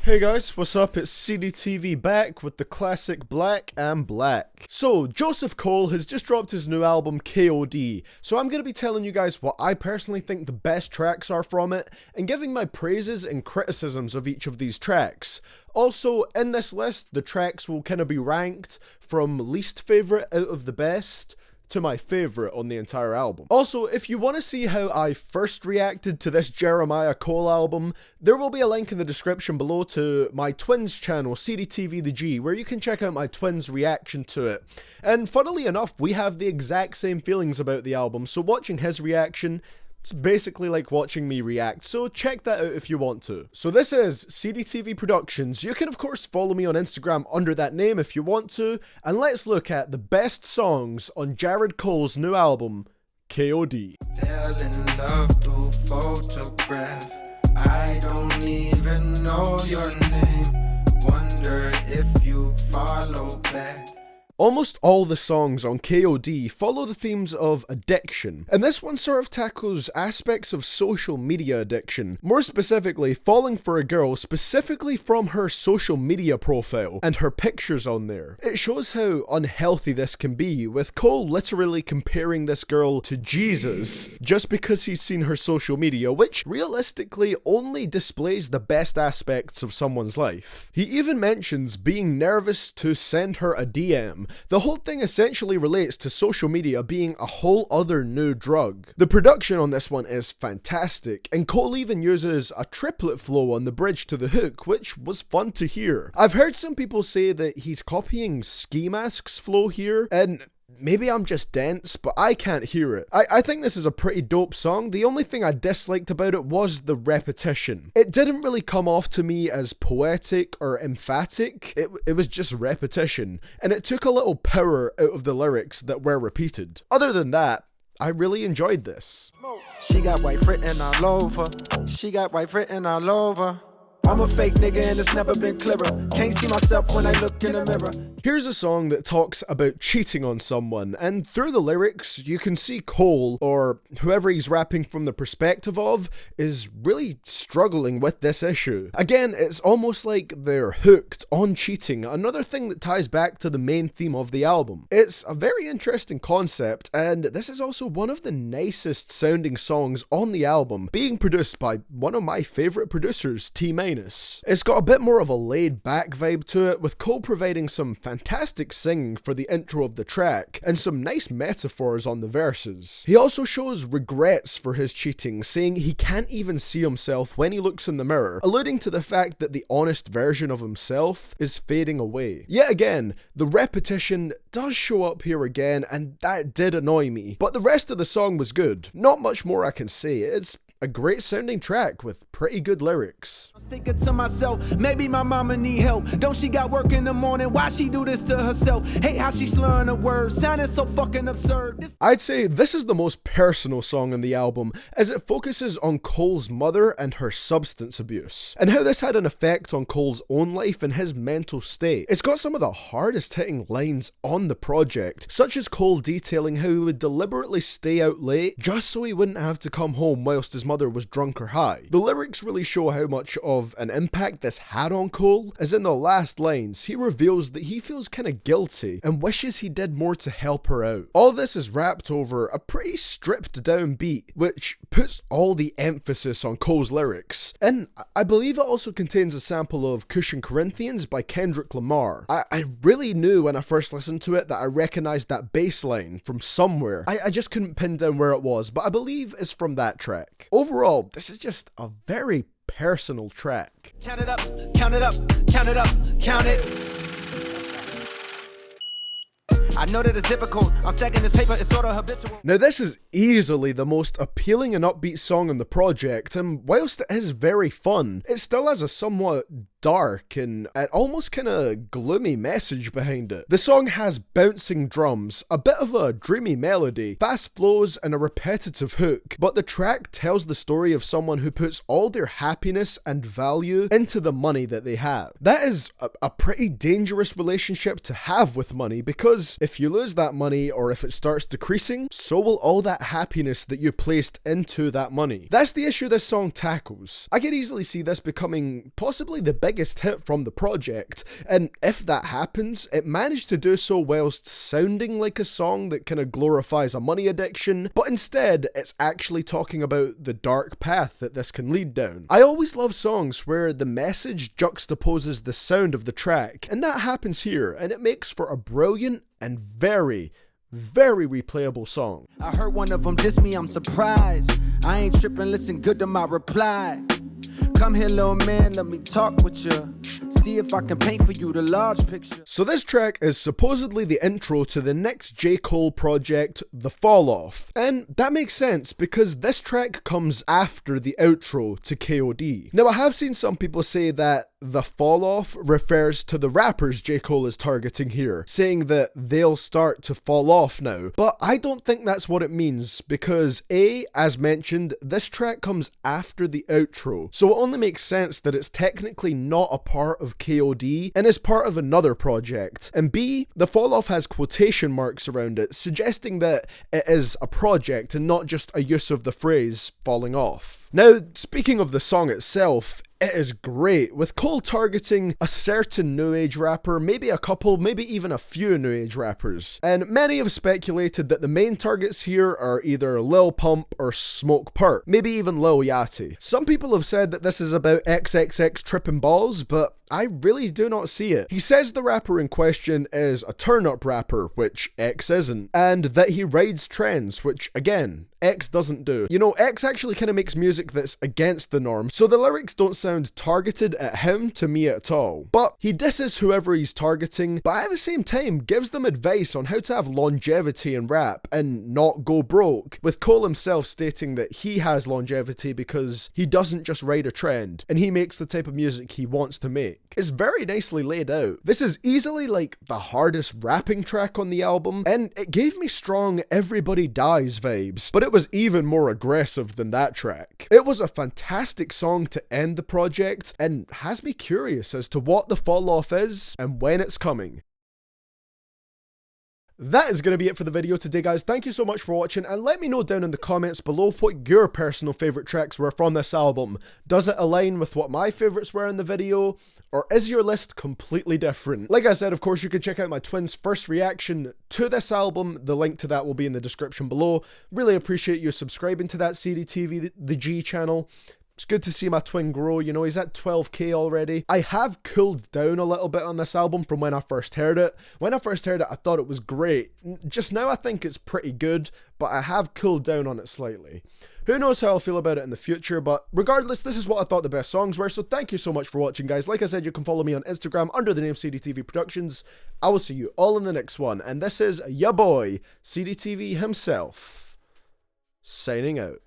Hey guys, what's up? It's CDTV back with the classic Black and Black. So, j.cole has just dropped his new album KOD, so I'm going to be telling you guys what I personally think the best tracks are from it, and giving my praises and criticisms of each of these tracks. Also, in this list, the tracks will kind of be ranked from least favourite out of the best to my favourite on the entire album. Also, if you want to see how I first reacted to this J.Cole album, there will be a link in the description below to my twins channel, CDTVThaG, where you can check out my twins' reaction to it. And funnily enough, we have the exact same feelings about the album, so watching his reaction, it's basically like watching me react, so check that out if you want to. So this is CDTVProductions. You can of course follow me on Instagram under that name if you want to, and let's look at the best songs on j.Cole's new album, KOD. Telling love through photograph. I don't even know your name. Wonder if you follow back. Almost all the songs on KOD follow the themes of addiction, and this one sort of tackles aspects of social media addiction, more specifically falling for a girl specifically from her social media profile and her pictures on there. It shows how unhealthy this can be, with Cole literally comparing this girl to Jesus just because he's seen her social media, which realistically only displays the best aspects of someone's life. He even mentions being nervous to send her a DM. The whole thing essentially relates to social media being a whole other new drug. The production on this one is fantastic, and Cole even uses a triplet flow on the bridge to the hook, which was fun to hear. I've heard some people say that he's copying Ski Mask's flow here, and maybe I'm just dense, but I can't hear it. I think this is a pretty dope song. The only thing I disliked about it was the repetition. It didn't really come off to me as poetic or emphatic. It was just repetition, and it took a little power out of the lyrics that were repeated. Other than that, I really enjoyed this. She got white written all over. She got white written all over. I'm a fake nigga and it's never been clearer. Can't see myself when I look in the mirror. Here's a song that talks about cheating on someone, and through the lyrics, you can see Cole, or whoever he's rapping from the perspective of, is really struggling with this issue. Again, it's almost like they're hooked on cheating, another thing that ties back to the main theme of the album. It's a very interesting concept, and this is also one of the nicest sounding songs on the album, being produced by one of my favourite producers, T. It's got a bit more of a laid back vibe to it, with Cole providing some fantastic singing for the intro of the track, and some nice metaphors on the verses. He also shows regrets for his cheating, saying he can't even see himself when he looks in the mirror, alluding to the fact that the honest version of himself is fading away. Yet again, the repetition does show up here again, and that did annoy me, but the rest of the song was good. Not much more I can say. It's a great sounding track with pretty good lyrics. I was thinking to myself, maybe my mama need help. Don't she got work in the morning? Why she do this to herself? Hate how she slurring the words, sounding so fucking absurd. I'd say this is the most personal song on the album, as it focuses on Cole's mother and her substance abuse, and how this had an effect on Cole's own life and his mental state. It's got some of the hardest hitting lines on the project, such as Cole detailing how he would deliberately stay out late just so he wouldn't have to come home whilst his mother was drunk or high. The lyrics really show how much of an impact this had on Cole, as in the last lines, he reveals that he feels kinda guilty and wishes he did more to help her out. All this is wrapped over a pretty stripped down beat, which puts all the emphasis on Cole's lyrics. And I believe it also contains a sample of Cushion Corinthians by Kendrick Lamar. I really knew when I first listened to it that I recognized that bass line from somewhere. I just couldn't pin down where it was, but I believe it's from that track. Overall, this is just a very personal track. Count it up, count it up, count it up, count it. I know that it's difficult. I'm stacking this paper, it's sort of habitual. Now this is easily the most appealing and upbeat song on the project, and whilst it is very fun, it still has a somewhat dark and an almost kind of gloomy message behind it. The song has bouncing drums, a bit of a dreamy melody, fast flows, and a repetitive hook, but the track tells the story of someone who puts all their happiness and value into the money that they have. That is a pretty dangerous relationship to have with money, because if you lose that money or if it starts decreasing, so will all that happiness that you placed into that money. That's the issue this song tackles. I could easily see this becoming possibly the biggest hit from the project, and if that happens, it managed to do so whilst sounding like a song that kind of glorifies a money addiction, but instead it's actually talking about the dark path that this can lead down. I always love songs where the message juxtaposes the sound of the track, and that happens here, and it makes for a brilliant and very replayable song. I heard one of them diss me, I'm surprised. I ain't tripping, listen good to my reply. Come here, little man, let me talk with you. See if I can paint for you the large picture. So this track is supposedly the intro to the next J. Cole project, The Fall Off. And that makes sense because this track comes after the outro to KOD. Now I have seen some people say that The Fall Off refers to the rappers J. Cole is targeting here, saying that they'll start to fall off now. But I don't think that's what it means because as mentioned, this track comes after the outro. So it only makes sense that it's technically not a part of KOD and is part of another project. And B, the fall off has quotation marks around it, suggesting that it is a project and not just a use of the phrase falling off. Now, speaking of the song itself, it is great, with Cole targeting a certain new age rapper, maybe a couple, maybe even a few new age rappers. And many have speculated that the main targets here are either Lil Pump or Smoke Perp, maybe even Lil Yachty. Some people have said that this is about XXX tripping balls, but I really do not see it. He says the rapper in question is a turn-up rapper, which X isn't, and that he rides trends, which again, X doesn't do. You know, X actually kind of makes music that's against the norm, so the lyrics don't sound targeted at him to me at all. But he disses whoever he's targeting, but at the same time gives them advice on how to have longevity in rap and not go broke, with Cole himself stating that he has longevity because he doesn't just ride a trend, and he makes the type of music he wants to make. It's very nicely laid out. This is easily like the hardest rapping track on the album, and it gave me strong Everybody Dies vibes, but it was even more aggressive than that track. It was a fantastic song to end the project, and has me curious as to what the fall off is and when it's coming. That is going to be it for the video today, guys. Thank you so much for watching, and let me know down in the comments below what your personal favourite tracks were from this album. Does it align with what my favourites were in the video, or is your list completely different? Like I said, of course, you can check out my twins' first reaction to this album. The link to that will be in the description below. Really appreciate you subscribing to that CDTVThaG channel. It's good to see my twin grow, you know, he's at 12k already. I have cooled down a little bit on this album from when I first heard it. When I first heard it, I thought it was great. Just now I think it's pretty good, but I have cooled down on it slightly. Who knows how I'll feel about it in the future, but regardless, this is what I thought the best songs were, so thank you so much for watching, guys. Like I said, you can follow me on Instagram under the name CDTVProductions. I will see you all in the next one, and this is ya boy, CDTV himself, signing out.